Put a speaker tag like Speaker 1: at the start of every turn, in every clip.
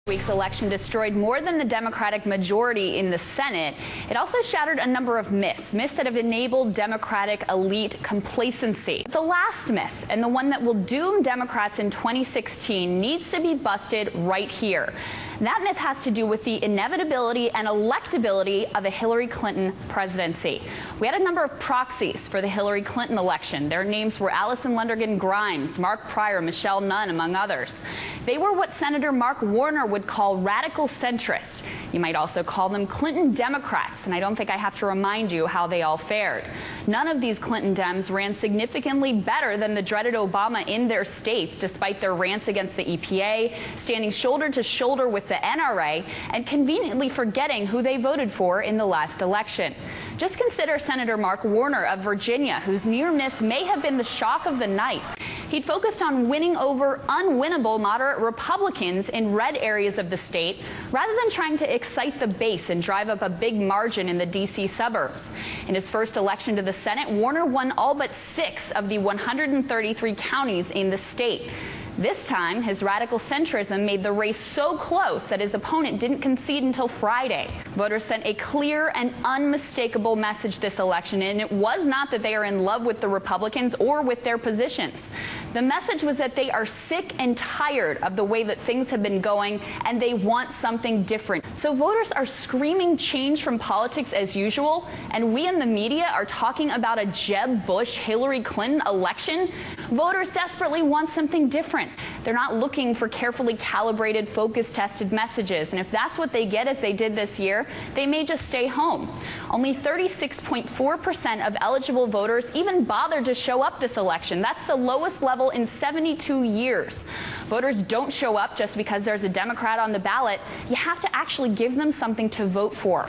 Speaker 1: Week's election destroyed more than the Democratic majority in the Senate. It also shattered a number of myths that have enabled Democratic elite complacency. The last myth, and the one that will doom Democrats in 2016, needs to be busted right here. That myth has to do with the inevitability and electability of a Hillary Clinton presidency. We had a number of proxies for the Hillary Clinton election. Their names were Allison Lundergan Grimes, Mark Pryor, Michelle Nunn, among others. They were what Senator Mark Warner would call radical centrist. You might also call them Clinton Democrats, and I don't think I have to remind you how they all fared. None of these Clinton Dems ran significantly better than the dreaded Obama in their states, despite their rants against the EPA, standing shoulder to shoulder with the NRA, and conveniently forgetting who they voted for in the last election. Just consider Senator Mark Warner of Virginia, whose near miss may have been the shock of the night. He'd focused on winning over unwinnable moderate Republicans in red areas of the state, rather than trying to excite the base and drive up a big margin in the D.C. suburbs. In his first election to the Senate, Warner won all but 6 of the 133 counties in the state. This time, his radical centrism made the race so close that his opponent didn't concede until Friday. Voters sent a clear and unmistakable message this election, and it was not that they are in love with the Republicans or with their positions. The message was that they are sick and tired of the way that things have been going, and they want something different. So voters are screaming change from politics as usual, and we in the media are talking about a Jeb Bush-Hillary Clinton election. Voters desperately want something different. They're not looking for carefully calibrated, focus-tested messages, and if that's what they get, as they did this year, they may just stay home. Only 36.4% of eligible voters even bothered to show up this election. That's the lowest level in 72 years. Voters don't show up just because there's a Democrat on the ballot. You have to actually give them something to vote for.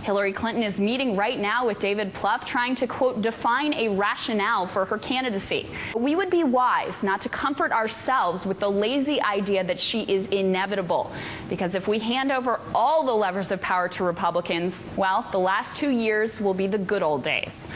Speaker 1: Hillary Clinton is meeting right now with David Plouffe, trying to, quote, define a rationale for her candidacy. We would be wise not to comfort ourselves with the lazy idea that she is inevitable, because if we hand over all the levers of power to Republicans, well, the last 2 years will be the good old days.